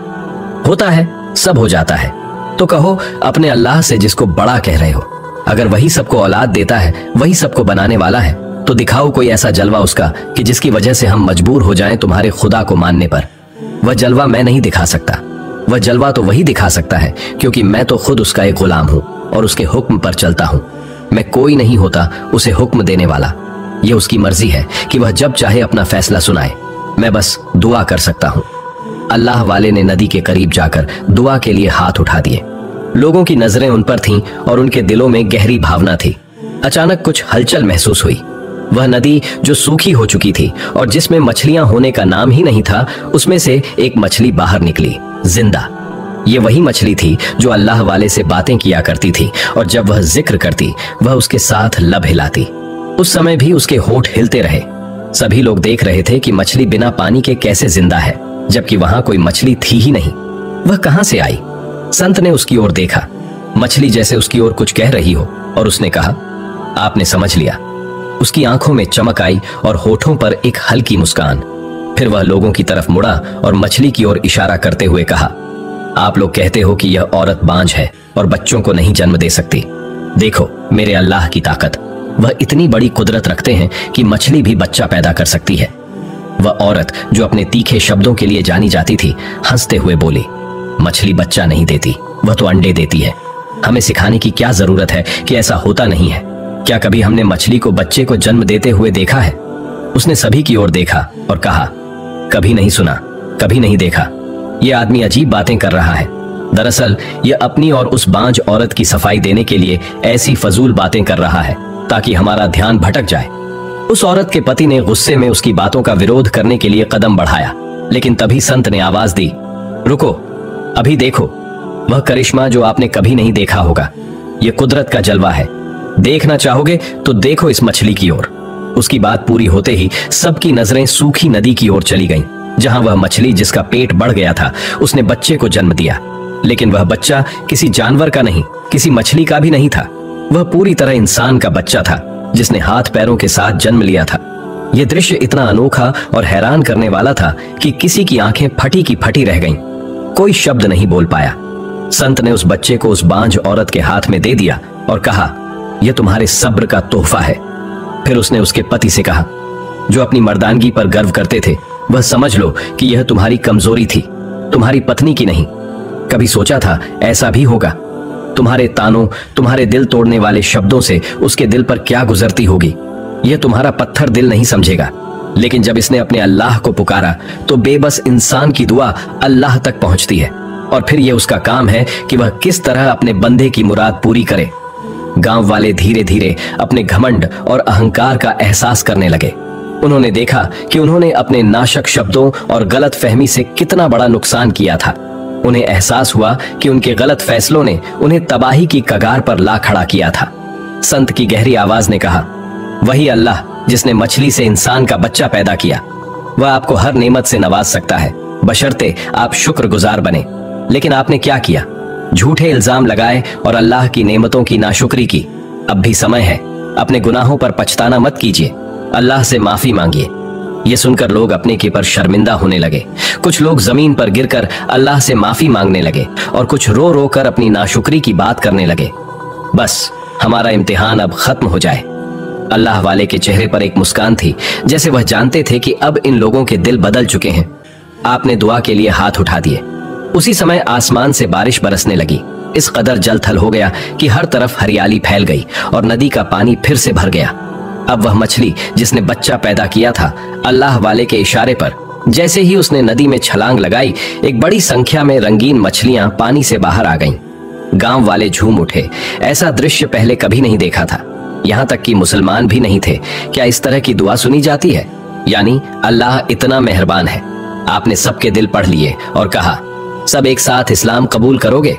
होता है, सब हो जाता है, तो कहो अपने अल्लाह से जिसको बड़ा कह रहे हो। अगर वही सबको औलाद देता है, वही सबको बनाने वाला है, तो दिखाओ कोई ऐसा जलवा उसका कि जिसकी वजह से हम मजबूर हो जाएं तुम्हारे खुदा को मानने पर। वह जलवा मैं नहीं दिखा सकता। वह जलवा तो वही दिखा सकता है, क्योंकि मैं तो खुद उसका एक गुलाम हूं और उसके हुक्म पर चलता हूं। मैं कोई नहीं होता उसे हुक्म देने वाला। यह उसकी मर्जी है कि वह जब चाहे अपना फैसला सुनाए। मैं बस दुआ कर सकता हूं। अल्लाह वाले ने नदी के करीब जाकर दुआ के लिए हाथ उठा दिए। लोगों की नजरें उन पर थीं और उनके दिलों में गहरी भावना थी। अचानक कुछ हलचल महसूस हुई। वह नदी जो सूखी हो चुकी थी और जिसमें मछलियां होने का नाम ही नहीं था, उसमें से एक मछली बाहर निकली, जिंदा। ये वही मछली थी जो अल्लाह वाले से बातें किया करती थी और जब वह जिक्र करती, वह उसके साथ लब हिलाती। उस समय भी उसके होंठ हिलते रहे। सभी लोग देख रहे थे कि मछली बिना पानी के कैसे जिंदा है, जबकि वहां कोई मछली थी ही नहीं। वह कहां से आई? संत ने उसकी ओर देखा। मछली जैसे उसकी ओर कुछ कह रही हो और उसने कहा, आपने समझ लिया। उसकी आंखों में चमक आई और होठों पर एक हल्की मुस्कान। फिर वह लोगों की तरफ मुड़ा और मछली की ओर इशारा करते हुए कहा, आप लोग कहते हो कि यह औरत बांझ है और बच्चों को नहीं जन्म दे सकती। देखो मेरे अल्लाह की ताकत। वह इतनी बड़ी कुदरत रखते हैं कि मछली भी बच्चा पैदा कर सकती है। वह औरत जो अपने तीखे शब्दों के लिए जानी जाती थी, हंसते हुए बोली, मछली बच्चा नहीं देती, वह तो अंडे देती है। हमें सिखाने की क्या जरूरत है कि ऐसा होता नहीं है। क्या कभी हमने मछली को बच्चे को जन्म देते हुए देखा है? उसने सभी की ओर देखा और कहा, कभी नहीं सुना, कभी नहीं देखा। यह आदमी अजीब बातें कर रहा है। दरअसल यह अपनी और उस बांझ औरत की सफाई देने के लिए ऐसी फजूल बातें कर रहा है ताकि हमारा ध्यान भटक जाए। उस औरत के पति ने गुस्से में उसकी बातों का विरोध करने के लिए कदम बढ़ाया, लेकिन तभी संत ने आवाज दी, रुको, अभी देखो वह करिश्मा जो आपने कभी नहीं देखा होगा। यह कुदरत का जलवा है। देखना चाहोगे तो देखो इस मछली की ओर। उसकी बात पूरी होते ही सबकी नजरें सूखी नदी की ओर चली गईं, जहां वह मछली जिसका पेट बढ़ गया था, उसने बच्चे को जन्म दिया।
लेकिन वह बच्चा किसी जानवर का नहीं, किसी मछली का भी नहीं था। वह पूरी तरह इंसान का बच्चा था, जिसने हाथ पैरों के साथ जन्म लिया था। यह दृश्य इतना अनोखा और हैरान करने वाला था कि किसी की आंखें फटी की फटी रह गईं। कोई शब्द नहीं बोल पाया। संत ने उस बच्चे को उस बांझ औरत के हाथ में दे दिया और कहा, यह तुम्हारे सब्र का तोहफा है। फिर उसने उसके पति से कहा, जो अपनी मर्दानगी पर गर्व करते थे, वह समझ लो कि यह तुम्हारी कमजोरी थी, तुम्हारी पत्नी की नहीं। कभी सोचा था ऐसा भी होगा? तुम्हारे तानों, तुम्हारे दिल तोड़ने वाले शब्दों से उसके दिल पर क्या गुजरती होगी। यह तुम्हारा पत्थर दिल नहीं समझेगा। लेकिन जब इसने अपने अल्लाह को पुकारा तो बेबस इंसान की दुआ अल्लाह तक पहुंचती है, और फिर यह उसका काम है कि वह किस तरह अपने बंदे की मुराद पूरी करे। गांव वाले धीरे धीरे अपने घमंड और अहंकार का एहसास करने लगे। उन्होंने देखा कि उन्होंने अपने नाशक शब्दों और गलत फहमी से कितना बड़ा नुकसान किया था। उन्हें एहसास हुआ कि उनके गलत फैसलों ने उन्हें तबाही की कगार पर ला खड़ा किया था। संत की गहरी आवाज ने कहा, वही अल्लाह जिसने मछली से इंसान का बच्चा पैदा किया, वह आपको हर नेमत से नवाज सकता है, बशर्ते आप शुक्रगुजार बने। लेकिन आपने क्या किया? झूठे इल्जाम लगाए और अल्लाह की नेमतों की नाशुक्री की। अब भी समय है, अपने गुनाहों पर पछताना मत कीजिए, अल्लाह से माफी मांगिए। यह सुनकर लोग अपने के पर शर्मिंदा होने लगे। कुछ लोग जमीन पर गिरकर अल्लाह से माफी मांगने लगे और कुछ रो रो कर अपनी नाशुक्री की बात करने लगे। बस हमारा इम्तिहान अब खत्म हो जाए। अल्लाह वाले के चेहरे पर एक मुस्कान थी, जैसे वह जानते थे कि अब इन लोगों के दिल बदल चुके हैं। आपने दुआ के लिए हाथ उठा दिए। उसी समय आसमान से बारिश बरसने लगी। इस कदर जल थल हो गया कि हर तरफ हरियाली फैल गई और नदी का पानी फिर से भर गया। अब वह मछली जिसने बच्चा पैदा किया था, अल्लाह वाले के इशारे पर जैसे ही उसने नदी में छलांग लगाई, एक बड़ी संख्या में रंगीन मछलियां पानी से बाहर आ गईं। गांव वाले झूम उठे। ऐसा दृश्य पहले कभी नहीं देखा था। यहाँ तक कि मुसलमान भी नहीं थे। क्या इस तरह की दुआ सुनी जाती है? यानी अल्लाह इतना मेहरबान है। आपने सबके दिल पढ़ लिए और कहा, सब एक साथ इस्लाम कबूल करोगे?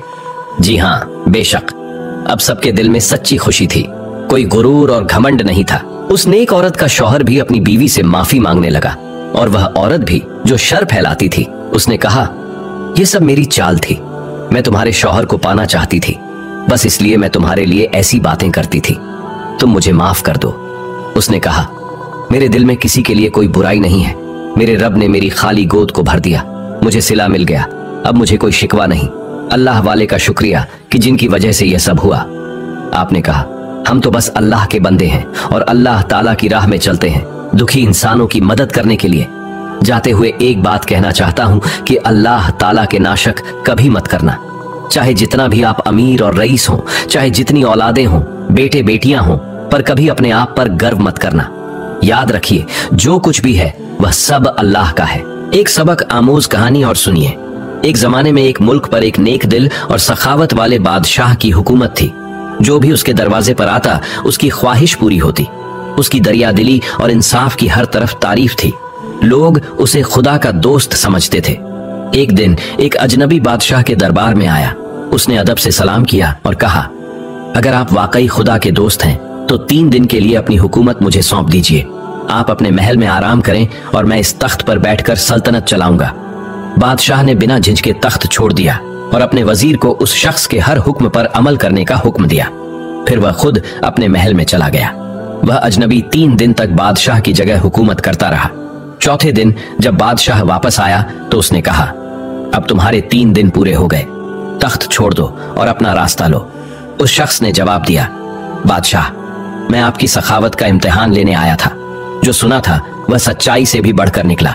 जी हाँ, बेशक। अब सबके दिल में सच्ची खुशी थी, कोई गुरूर और घमंड नहीं था। उस नेक औरत का शौहर भी अपनी बीवी से माफी मांगने लगा, और वह औरत भी जो शर फैलाती थी। उसने कहा, यह सब मेरी चाल थी। मैं तुम्हारे शौहर को पाना चाहती थी, बस इसलिए मैं तुम्हारे लिए ऐसी बातें करती थी। तुम मुझे माफ कर दो। उसने कहा, मेरे दिल में किसी के लिए कोई बुराई नहीं है। मेरे रब ने मेरी खाली गोद को भर दिया, मुझे सिला मिल गया। अब मुझे कोई शिकवा नहीं। अल्लाह वाले का शुक्रिया कि जिनकी वजह से यह सब हुआ। आपने कहा, हम तो बस अल्लाह के बंदे हैं और अल्लाह ताला की राह में चलते हैं, दुखी इंसानों की मदद करने के लिए। जाते हुए एक बात कहना चाहता हूं कि अल्लाह ताला के नाशक कभी मत करना। चाहे जितना भी आप अमीर और रईस हो, चाहे जितनी औलादें हों, बेटे बेटियां हों, पर कभी अपने आप पर गर्व मत करना। याद रखिए, जो कुछ भी है वह सब अल्लाह का है। एक सबक आमोज कहानी और सुनिए। एक जमाने में एक मुल्क पर एक नेक दिल और सखावत वाले बादशाह की हुकूमत थी। जो भी उसके दरवाजे पर आता, उसकी ख्वाहिश पूरी होती। उसकी दरिया दिली और इंसाफ की हर तरफ तारीफ थी। लोग उसे खुदा का दोस्त समझते थे। एक दिन एक अजनबी बादशाह के दरबार में आया। उसने अदब से सलाम किया और कहा, अगर आप वाकई खुदा के दोस्त हैं तो 3 दिन के लिए अपनी हुकूमत मुझे सौंप दीजिए। आप अपने महल में आराम करें और मैं इस तख्त पर बैठकर सल्तनत चलाऊंगा। बादशाह ने बिना झिझके तख्त छोड़ दिया और अपने वजीर को उस शख्स के हर हुक्म पर अमल करने का हुक्म दिया। फिर वह खुद अपने महल में चला गया। वह अजनबी 3 दिन तक बादशाह की जगह हुकूमत करता रहा। चौथे दिन जब बादशाह वापस आया तो उसने कहा, अब तुम्हारे 3 दिन पूरे हो गए, तख्त छोड़ दो और अपना रास्ता लो। उस शख्स ने जवाब दिया, बादशाह, मैं आपकी सखावत का इम्तिहान लेने आया था। जो सुना था वह सच्चाई से भी बढ़कर निकला।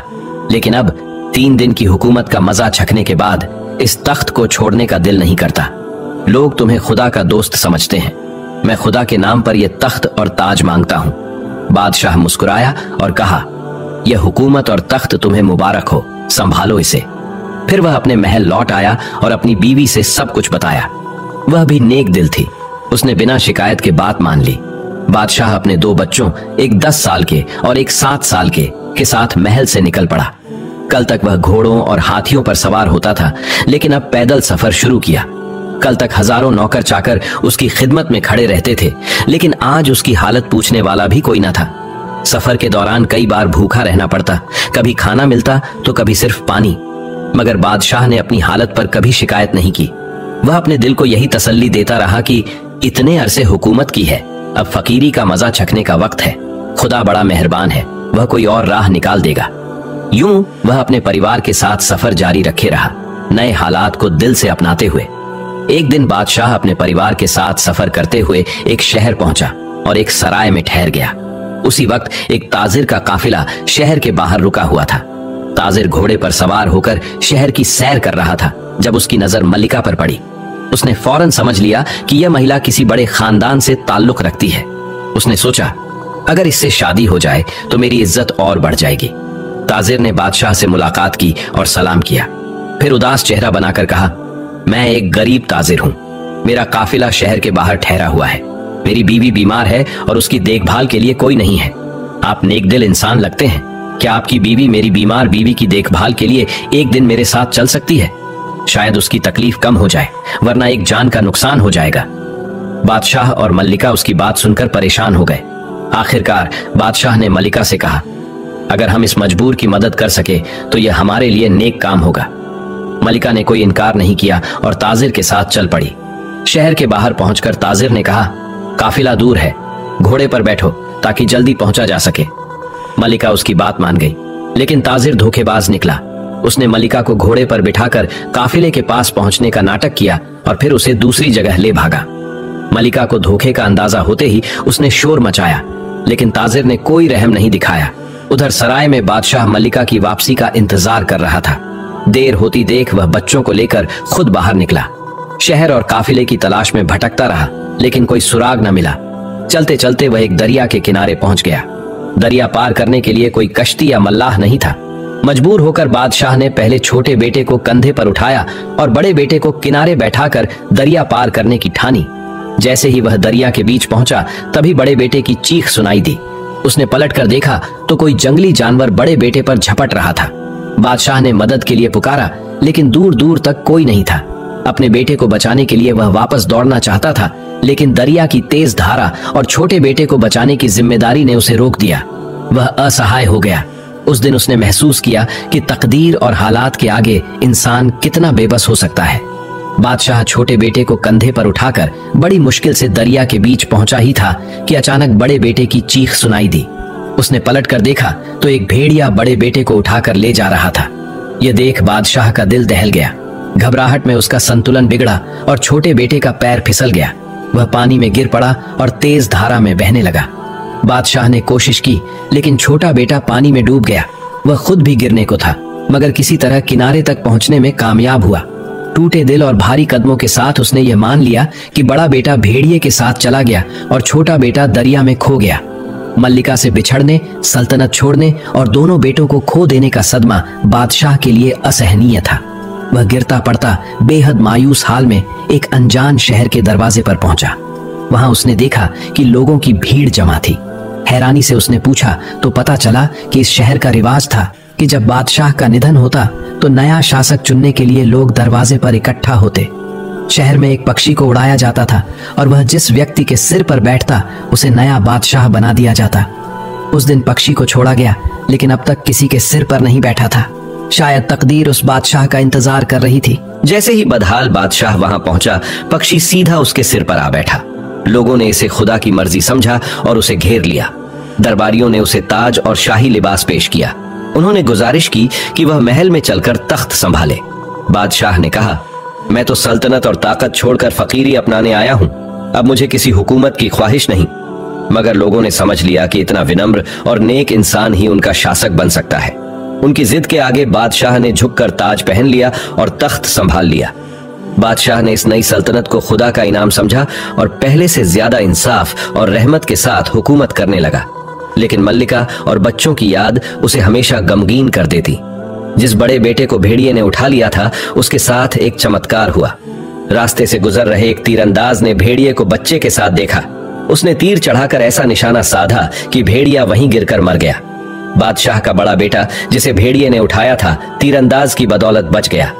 लेकिन अब 3 दिन की हुकूमत का मजा चखने के बाद इस तख्त को छोड़ने का दिल नहीं करता। लोग तुम्हें खुदा का दोस्त समझते हैं। मैं खुदा के नाम पर यह तख्त और ताज मांगता हूं। बादशाह मुस्कुराया और कहा, यह हुकूमत और तख्त तुम्हें मुबारक हो, संभालो इसे। फिर वह अपने महल लौट आया और अपनी बीवी से सब कुछ बताया। वह भी नेक दिल थी। उसने बिना शिकायत के बात मान ली। बादशाह अपने 2 बच्चों, एक 10 साल के और एक 7 साल के साथ महल से निकल पड़ा। कल तक वह घोड़ों और हाथियों पर सवार होता था, लेकिन अब पैदल सफर शुरू किया। कल तक हजारों नौकर चाकर उसकी खिदमत में खड़े रहते थे, लेकिन आज उसकी हालत पूछने वाला भी कोई न था। सफर के दौरान कई बार भूखा रहना पड़ता, कभी खाना मिलता तो कभी सिर्फ पानी। मगर बादशाह ने अपनी हालत पर कभी शिकायत नहीं की। वह अपने दिल को यही तसल्ली देता रहा कि इतने अरसे हुकूमत की है, अब फकीरी का मजा चखने का वक्त है। खुदा बड़ा मेहरबान है, वह कोई और राह निकाल देगा। यूं वह अपने परिवार के साथ सफर जारी रखे रहा, नए हालात को दिल से अपनाते हुए। एक दिन बादशाह अपने परिवार के साथ सफर करते हुए एक शहर पहुंचा और एक सराय में ठहर गया। उसी वक्त एक ताजिर का काफिला शहर के बाहर रुका हुआ था। ताजिर घोड़े पर सवार होकर शहर की सैर कर रहा था जब उसकी नजर मल्लिका पर पड़ी। उसने फौरन समझ लिया कि यह महिला किसी बड़े खानदान से ताल्लुक रखती है। उसने सोचा, अगर इससे शादी हो जाए तो मेरी इज्जत और बढ़ जाएगी। ताजिर ने बादशाह से मुलाकात की और सलाम किया, फिर उदास चेहरा बनाकर कहा, मैं एक गरीब ताजिर हूं, मेरा काफिला शहर के बाहर ठहरा हुआ है। मेरी बीवी बीमार है और उसकी देखभाल के लिए कोई नहीं है। आप नेक दिल इंसान लगते हैं, क्या आपकी बीवी मेरी बीमार बीवी की देखभाल के लिए एक दिन मेरे साथ चल सकती है? शायद उसकी तकलीफ कम हो जाए, वरना एक जान का नुकसान हो जाएगा। बादशाह और मल्लिका उसकी बात सुनकर परेशान हो गए। आखिरकार बादशाह ने मल्लिका से कहा, अगर हम इस मजबूर की मदद कर सके तो यह हमारे लिए नेक काम होगा। मल्लिका ने कोई इनकार नहीं किया और ताजिर के साथ चल पड़ी। शहर के बाहर पहुंचकर ताजिर ने कहा, काफिला दूर है, घोड़े पर बैठो ताकि जल्दी पहुंचा जा सके। मल्लिका उसकी बात मान गई, लेकिन ताजिर धोखेबाज निकला। उसने मल्लिका को घोड़े पर बिठाकर काफिले के पास पहुंचने का नाटक किया और फिर उसे दूसरी जगह ले भागा। मल्लिका को धोखे का अंदाजा होते ही उसने शोर मचाया, लेकिन ताजिर ने कोई रहम नहीं दिखाया। उधर सराय में बादशाह मल्लिका की वापसी का इंतजार कर रहा था। देर होती देख वह बच्चों को लेकर खुद बाहर निकला। शहर और काफिले की तलाश में भटकता रहा, लेकिन कोई सुराग न मिला। चलते चलते वह एक दरिया के किनारे पहुंच गया। दरिया पार करने के लिए कोई कश्ती या मल्लाह नहीं था। मजबूर होकर बादशाह ने पहले छोटे बेटे को कंधे पर उठाया और बड़े बेटे को किनारे बैठाकर दरिया पार करने की ठानी। जैसे ही वह दरिया के बीच पहुंचा, तभी बड़े बेटे की चीख सुनाई दी। उसने पलटकर देखा तो कोई जंगली जानवर बड़े बेटे पर झपट रहा था। बादशाह ने मदद के लिए पुकारा, लेकिन दूर दूर तक कोई नहीं था। अपने बेटे को बचाने के लिए वह वापस दौड़ना चाहता था, लेकिन दरिया की तेज धारा और छोटे बेटे को बचाने की जिम्मेदारी ने उसे रोक दिया। वह असहाय हो गया। उस दिन उसने महसूस किया कि तकदीर और हालात के आगे इंसान कितना बेबस हो सकता है। बादशाह छोटे बेटे को कंधे पर उठाकर बड़ी मुश्किल से दरिया के बीच पहुंचा ही था कि अचानक बड़े बेटे की चीख सुनाई दी। उसने पलटकर देखा तो एक भेड़िया बड़े बेटे को उठाकर ले जा रहा था। यह देख बादशाह का दिल दहल गया। घबराहट में उसका संतुलन बिगड़ा और छोटे बेटे का पैर फिसल गया। वह पानी में गिर पड़ा और तेज धारा में बहने लगा। बादशाह ने कोशिश की, लेकिन छोटा बेटा पानी में डूब गया। वह खुद भी गिरने को था, मगर किसी तरह किनारे तक पहुंचने में कामयाब हुआ। टूटे दिल और भारी कदमों के साथ उसने यह मान लिया कि बड़ा बेटा भेड़िए के साथ चला गया और छोटा बेटा दरिया में खो गया। मल्लिका से बिछड़ने, सल्तनत छोड़ने और दोनों बेटों को खो देने का सदमा बादशाह के लिए असहनीय था। वह गिरता पड़ता बेहद मायूस हाल में एक अनजान शहर के दरवाजे पर पहुंचा। वहां उसने देखा कि लोगों की भीड़ जमा थी। हैरानी से उसने पूछा तो पता चला कि इस शहर का रिवाज था कि जब बादशाह का निधन होता तो नया शासक चुनने के लिए लोग दरवाजे पर इकट्ठा होते। शहर में एक पक्षी को उड़ाया जाता था और वह जिस व्यक्ति के सिर पर बैठता उसे नया बादशाह बना दिया जाता। उस दिन पक्षी को छोड़ा गया, लेकिन अब तक किसी के सिर पर नहीं बैठा था। शायद तकदीर उस बादशाह का इंतजार कर रही थी।
जैसे ही बदहाल बादशाह वहां पहुंचा, पक्षी सीधा उसके सिर पर आ बैठा। लोगों ने इसे खुदा की मर्जी समझा और उसे घेर लिया। दरबारियों ने उसे ताज और शाही लिबास पेश किया। उन्होंने गुजारिश की कि वह महल में चलकर तख्त संभाले। बादशाह ने कहा, मैं तो सल्तनत और ताकत छोड़कर फकीरी अपनाने आया हूं, अब मुझे किसी हुकूमत की ख्वाहिश नहीं। मगर लोगों ने समझ लिया कि इतना विनम्र और नेक इंसान ही उनका शासक बन सकता है। उनकी जिद के आगे बादशाह ने झुककर ताज पहन लिया और तख्त संभाल लिया। बादशाह ने इस नई सल्तनत को खुदा का इनाम समझा और पहले से ज्यादा इंसाफ और रहमत के साथ हुकूमत करने लगा। लेकिन मल्लिका और बच्चों की याद उसे हमेशा गमगीन कर देती। जिस बड़े बेटे को भेड़िए ने उठा लिया था, उसके साथ एक चमत्कार हुआ। रास्ते से गुजर रहे एक तीरंदाज ने भेड़िए को बच्चे के साथ देखा। उसने तीर चढ़ाकर ऐसा निशाना साधा कि भेड़िया वहीं गिरकर मर गया। बादशाह का बड़ा बेटा, जिसे भेड़िए ने उठाया था, तीरंदाज की बदौलत बच गया।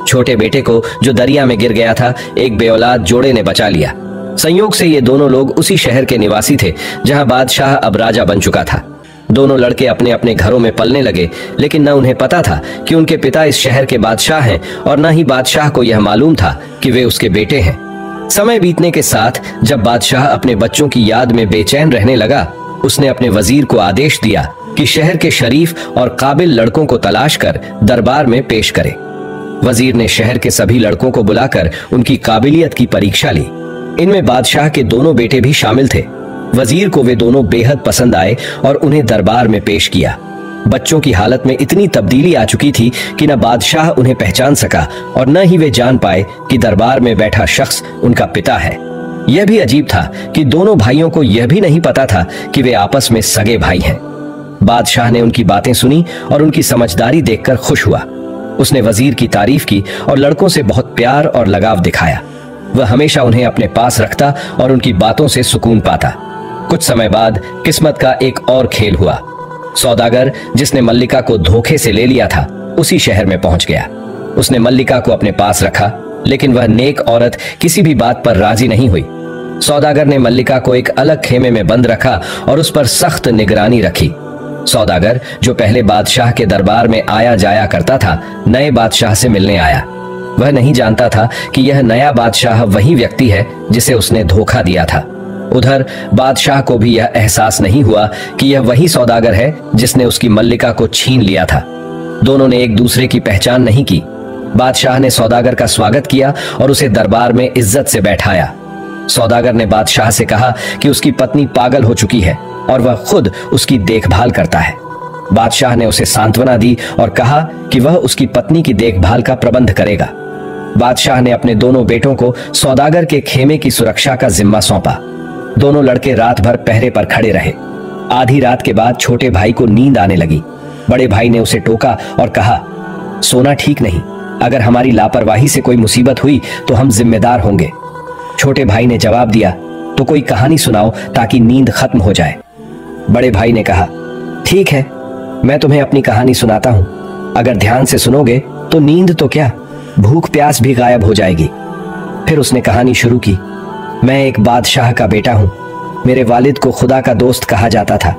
छोटे बेटे को, जो दरिया में गिर गया था, एक बेऔलाद जोड़े ने बचा लिया। संयोग से ये दोनों लोग उसी शहर के निवासी थे जहां बादशाह अब राजा बन चुका था।
दोनों लड़के अपने अपने घरों में पलने लगे, लेकिन न उन्हें पता था कि उनके पिता इस शहर के बादशाह हैं और न ही बादशाह को यह मालूम था कि वे उसके बेटे हैं। समय बीतने के साथ जब बादशाह अपने बच्चों की याद में बेचैन रहने लगा, उसने अपने वजीर को आदेश दिया कि शहर के शरीफ और काबिल लड़कों को तलाश कर दरबार में पेश करे। वजीर ने शहर के सभी लड़कों को बुलाकर उनकी काबिलियत की परीक्षा ली। इनमें बादशाह के दोनों बेटे भी शामिल थे। वजीर को वे दोनों बेहद पसंद आए और उन्हें दरबार में पेश किया। बच्चों की हालत में इतनी तब्दीली आ चुकी थी कि न बादशाह उन्हें पहचान सका और न ही वे जान पाए कि दरबार में बैठा शख्स उनका पिता है। यह भी अजीब था कि दोनों भाइयों को यह भी नहीं पता था कि वे आपस में सगे भाई हैं। बादशाह ने उनकी बातें सुनी और उनकी समझदारी देखकर खुश हुआ। उसने वजीर की तारीफ की और लड़कों से बहुत प्यार और लगाव दिखाया। वह हमेशा उन्हें अपने पास रखता और उनकी बातों से सुकून पाता। कुछ समय बाद किस्मत का एक और खेल हुआ। सौदागर जिसने मल्लिका को धोखे से ले लिया था, उसी शहर में पहुंच गया। उसने मल्लिका को अपने पास रखा, लेकिन वह नेक औरत किसी भी बात पर राजी नहीं हुई। सौदागर ने मल्लिका को एक अलग खेमे में बंद रखा और उस पर सख्त निगरानी रखी। सौदागर, जो पहले बादशाह के दरबार में आया जाया करता था, नए बादशाह से मिलने आया। वह नहीं जानता था कि यह नया बादशाह वही व्यक्ति है जिसे उसने धोखा दिया था। उधर बादशाह को भी यह एहसास नहीं हुआ कि यह वही सौदागर है जिसने उसकी मल्लिका को छीन लिया था। दोनों ने एक दूसरे की पहचान नहीं की। बादशाह ने सौदागर का स्वागत किया और उसे दरबार में इज्जत से बैठाया। सौदागर ने बादशाह से कहा कि उसकी पत्नी पागल हो चुकी है और वह खुद उसकी देखभाल करता है। बादशाह ने उसे सांत्वना दी और कहा कि वह उसकी पत्नी की देखभाल का प्रबंध करेगा। बादशाह ने अपने दोनों बेटों को सौदागर के खेमे की सुरक्षा का जिम्मा सौंपा। दोनों लड़के रात भर पहरे पर खड़े रहे। आधी रात के बाद छोटे भाई को नींद आने लगी। बड़े भाई ने उसे टोका और कहा, सोना ठीक नहीं, अगर हमारी लापरवाही से कोई मुसीबत हुई तो हम जिम्मेदार होंगे। छोटे भाई ने जवाब दिया, तो कोई कहानी सुनाओ ताकि नींद खत्म हो जाए। बड़े भाई ने कहा, ठीक है, मैं तुम्हें अपनी कहानी सुनाता हूं। अगर ध्यान से सुनोगे तो नींद तो क्या, भूख प्यास भी गायब हो जाएगी। फिर उसने कहानी शुरू की। मैं एक बादशाह का बेटा हूं। मेरे वालिद को खुदा का दोस्त कहा जाता था।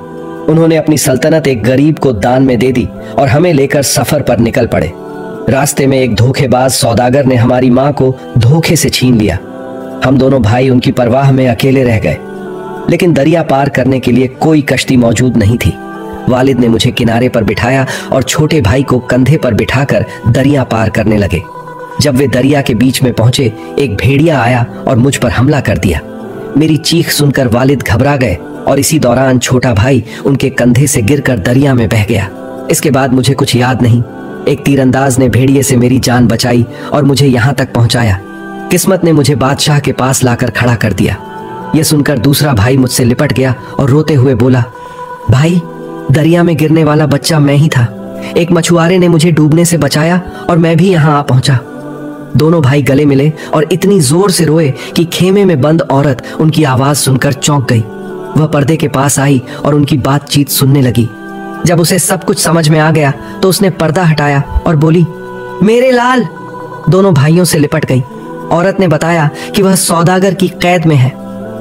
उन्होंने अपनी सल्तनत एक गरीब को दान में दे दी और हमें लेकर सफर पर निकल पड़े। रास्ते में एक धोखेबाज सौदागर ने हमारी मां को धोखे से छीन लिया। हम दोनों भाई उनकी परवाह में अकेले रह गए, लेकिन दरिया पार करने के लिए कोई कश्ती मौजूद नहीं थी। वालिद ने मुझे किनारे पर बिठाया और छोटे भाई को कंधे पर बिठाकर दरिया पार करने लगे। जब वे दरिया के बीच में पहुंचे, एक भेड़िया आया और मुझ पर हमला कर दिया। मेरी चीख सुनकर वालिद घबरा गए और इसी दौरान छोटा भाई उनके कंधे से गिरकर दरिया में बह गया। इसके बाद मुझे कुछ याद नहीं। एक तीरंदाज ने भेड़िए से मेरी जान बचाई और मुझे यहाँ तक पहुंचाया। किस्मत ने मुझे बादशाह के पास लाकर खड़ा कर दिया। यह सुनकर दूसरा भाई मुझसे लिपट गया और रोते हुए बोला, भाई, दरिया में गिरने वाला बच्चा मैं ही था। एक मछुआरे ने मुझे डूबने से बचाया और मैं भी यहाँ आ पहुंचा। दोनों भाई गले मिले और इतनी जोर से रोए कि खेमे में बंद औरत उनकी आवाज सुनकर चौंक गई। वह पर्दे के पास आई और उनकी बातचीत सुनने लगी। जब उसे सब कुछ समझ में आ गया तो उसने पर्दा हटाया और बोली, मेरे लाल। दोनों भाइयों से लिपट गई। औरत ने बताया कि वह सौदागर की कैद में है।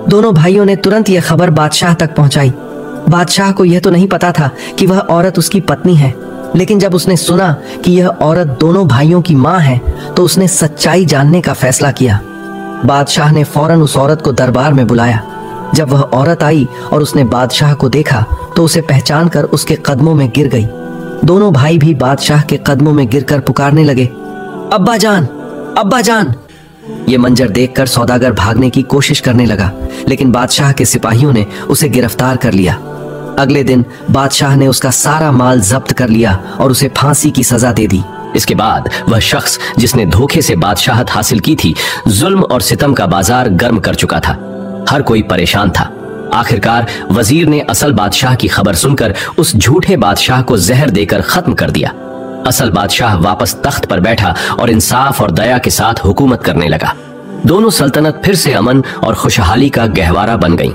दोनों भाइयों ने तुरंत यह खबर बादशाह तक पहुंचाई। बादशाह को यह तो नहीं पता था कि वह औरत उसकी पत्नी है, लेकिन जब उसने सुना कि यह औरत दोनों भाइयों की मां है तो उसने सच्चाई जानने का फैसला किया। बादशाह ने फौरन उस औरत को दरबार में बुलाया। जब वह औरत आई और उसने बादशाह को देखा तो उसे पहचान कर उसके कदमों में गिर गई। दोनों भाई भी बादशाह के कदमों में गिरकर पुकारने लगे, अब्बा जान, अब्बा जान। ये मंजर देखकर सौदागर भागने की कोशिश करने लगा, लेकिन बादशाह के सिपाहियों ने उसे गिरफ्तार कर लिया। अगले दिन बादशाह ने उसका सारा माल जब्त कर लिया और उसे फांसी की सजा दे दी।
इसके बाद वह शख्स जिसने धोखे से बादशाहत हासिल की थी, जुल्म और सितम का बाजार गर्म कर चुका था। हर कोई परेशान था। आखिरकार वजीर ने असल बादशाह की खबर सुनकर उस झूठे बादशाह को जहर देकर खत्म कर दिया। असल बादशाह वापस तख्त पर बैठा और इंसाफ और दया के साथ हुकूमत करने लगा। दोनों सल्तनत फिर से अमन और खुशहाली का गहवारा बन गईं।